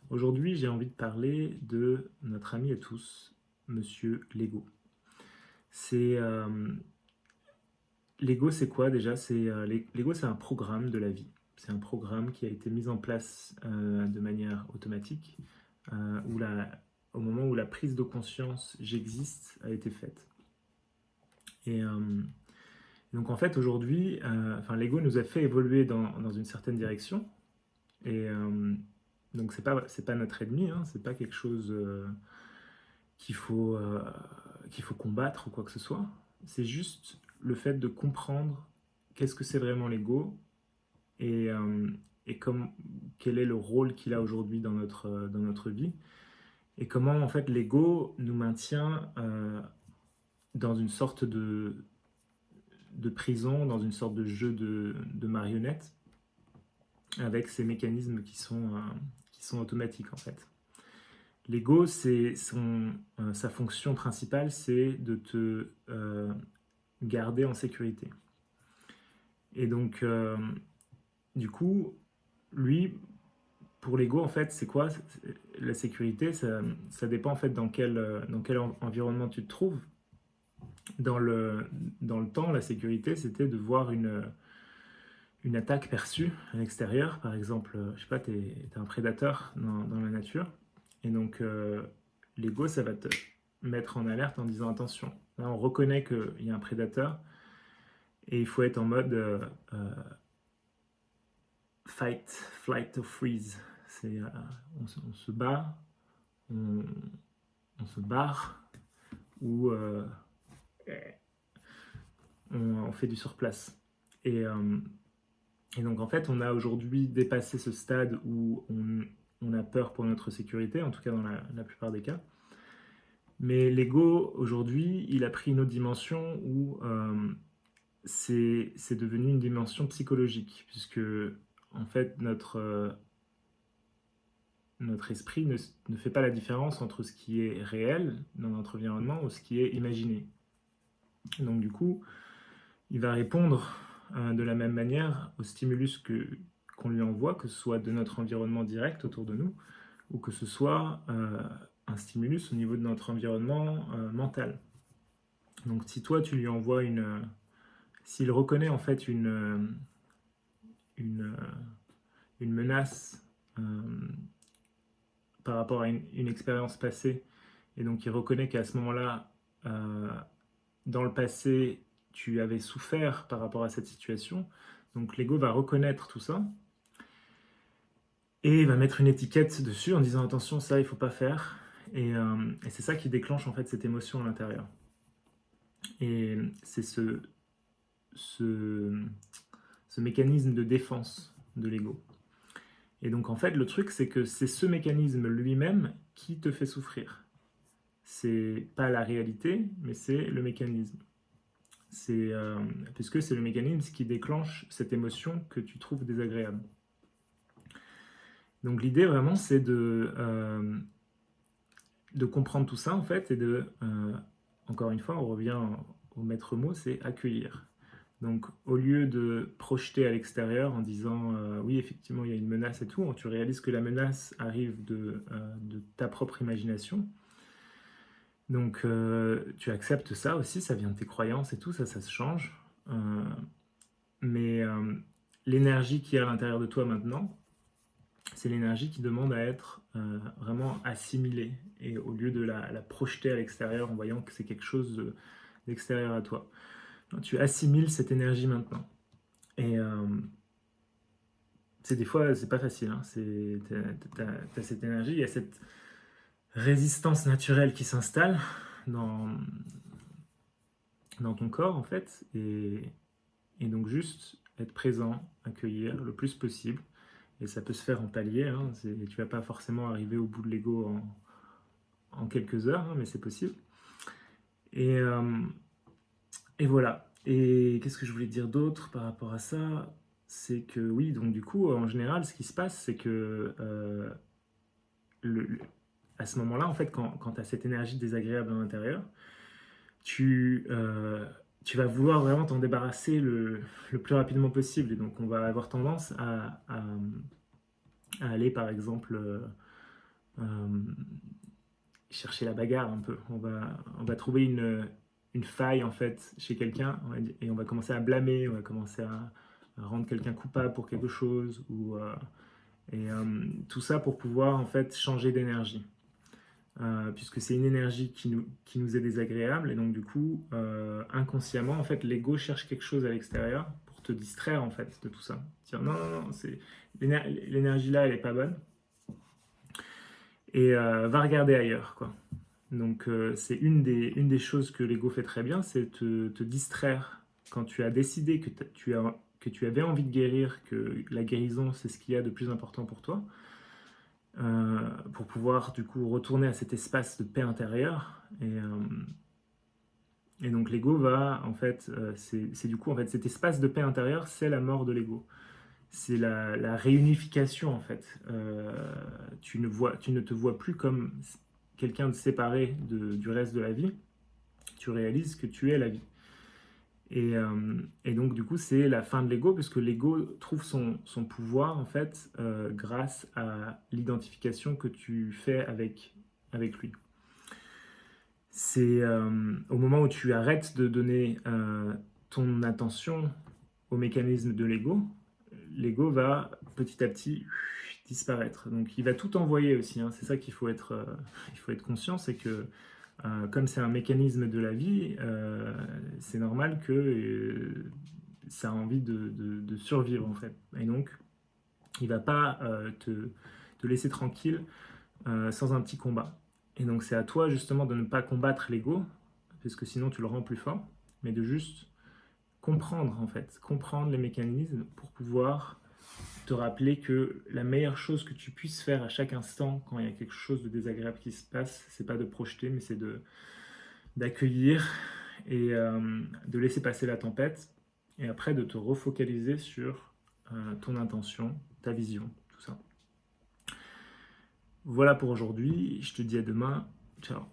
Aujourd'hui, j'ai envie de parler de notre ami à tous, Monsieur Lego. C'est Lego, c'est quoi déjà? Lego, c'est un programme de la vie. C'est un programme qui a été mis en place de manière automatique, où au moment où la prise de conscience j'existe a été faite. Et donc en fait aujourd'hui, Lego nous a fait évoluer dans une certaine direction. Et donc c'est pas notre ennemi, hein, c'est pas quelque chose qu'il faut, euh, qu'il faut combattre ou quoi que ce soit. C'est juste le fait de comprendre qu'est-ce que c'est vraiment l'ego et, euh, et quel est le rôle qu'il a aujourd'hui dans notre vie et comment en fait l'ego nous maintient dans une sorte de prison, dans une sorte de jeu de marionnettes avec ces mécanismes qui sont automatiques en fait. L'ego, sa fonction principale, c'est de te garder en sécurité. Et donc, du coup, lui, pour l'ego, en fait, c'est quoi la sécurité? Ça dépend en fait dans quel environnement tu te trouves. Dans le, dans le temps, la sécurité, c'était de voir une attaque perçue à l'extérieur. Par exemple, je sais pas, t'es un prédateur dans la nature. Et donc, l'ego, ça va te mettre en alerte en disant attention. Là, on reconnaît qu'il y a un prédateur et il faut être en mode fight, flight or freeze. On se bat, on, on se barre ou on fait du surplace. Et, euh, et donc en fait, on a aujourd'hui dépassé ce stade où on a peur pour notre sécurité, en tout cas dans la plupart des cas. Mais l'ego, aujourd'hui, il a pris une autre dimension où c'est devenu une dimension psychologique, puisque en fait, notre esprit ne fait pas la différence entre ce qui est réel dans notre environnement ou ce qui est imaginé. Donc du coup, il va répondre de la même manière au stimulus qu'on lui envoie, que ce soit de notre environnement direct autour de nous, ou que ce soit un stimulus au niveau de notre environnement mental. Donc si toi tu lui envoies s'il reconnaît en fait une, une menace par rapport à une expérience passée, et donc il reconnaît qu'à ce moment-là, dans le passé, tu avais souffert par rapport à cette situation, donc l'ego va reconnaître tout ça, et il va mettre une étiquette dessus en disant attention, ça il faut pas faire, et c'est ça qui déclenche en fait cette émotion à l'intérieur. Et c'est ce, ce mécanisme de défense de l'ego. Et donc en fait, le truc, c'est que c'est ce mécanisme lui-même qui te fait souffrir. C'est pas la réalité, mais c'est le mécanisme. Puisque c'est le mécanisme qui déclenche cette émotion que tu trouves désagréable. Donc l'idée vraiment, c'est de comprendre tout ça en fait, et encore une fois, on revient au maître mot, c'est accueillir. Donc, au lieu de projeter à l'extérieur en disant oui, effectivement, il y a une menace et tout, tu réalises que la menace arrive de ta propre imagination. Donc, tu acceptes ça aussi, ça vient de tes croyances et tout, ça se change. Mais l'énergie qui est à l'intérieur de toi maintenant, c'est l'énergie qui demande à être vraiment assimilée. Et au lieu de la projeter à l'extérieur en voyant que c'est quelque chose d'extérieur à toi, tu assimiles cette énergie maintenant. Et c'est des fois, c'est pas facile. Hein. T'as cette énergie, il y a cette résistance naturelle qui s'installe dans, dans ton corps, en fait. Et donc, juste être présent, accueillir le plus possible. Et ça peut se faire en palier. Hein. Tu vas pas forcément arriver au bout de l'ego en quelques heures, hein, mais c'est possible. Et, euh, et voilà. Et qu'est-ce que je voulais dire d'autre par rapport à ça? C'est que oui, donc du coup, en général, ce qui se passe, c'est que le, à ce moment-là, en fait, quand tu as cette énergie désagréable à l'intérieur, tu, euh, tu vas vouloir vraiment t'en débarrasser le plus rapidement possible. Et donc, on va avoir tendance à aller, par exemple, chercher la bagarre un peu. On va trouver une faille en fait chez quelqu'un et on va commencer à blâmer, on va commencer à rendre quelqu'un coupable pour quelque chose tout ça pour pouvoir en fait changer d'énergie. Puisque c'est une énergie qui nous est désagréable et donc du coup inconsciemment en fait l'ego cherche quelque chose à l'extérieur pour te distraire en fait de tout ça. Dire non non non, l'énergie là elle est pas bonne et va regarder ailleurs quoi. Donc c'est une des choses que l'ego fait très bien, c'est te distraire quand tu as décidé que tu avais envie de guérir, que la guérison c'est ce qu'il y a de plus important pour toi, pour pouvoir du coup retourner à cet espace de paix intérieure. Et donc l'ego va en fait, c'est du coup en fait cet espace de paix intérieure, c'est la mort de l'ego. C'est la réunification en fait. Tu ne te vois plus comme quelqu'un de séparé du reste de la vie. Tu réalises que tu es la vie. Et donc du coup c'est la fin de l'ego puisque l'ego trouve son pouvoir en fait grâce à l'identification que tu fais avec lui. C'est au moment où tu arrêtes de donner ton attention au mécanisme de l'ego, l'ego va petit à petit disparaître. Donc il va tout envoyer aussi, hein. C'est ça il faut être conscient, c'est que comme c'est un mécanisme de la vie, c'est normal que ça a envie de survivre en fait. Et donc il ne va pas te laisser tranquille sans un petit combat. Et donc c'est à toi justement de ne pas combattre l'ego, parce que sinon tu le rends plus fort, mais de juste comprendre en fait, comprendre les mécanismes pour pouvoir te rappeler que la meilleure chose que tu puisses faire à chaque instant quand il y a quelque chose de désagréable qui se passe, c'est pas de projeter, mais c'est d'accueillir et de laisser passer la tempête et après de te refocaliser sur ton intention, ta vision, tout ça. Voilà pour aujourd'hui, je te dis à demain, ciao.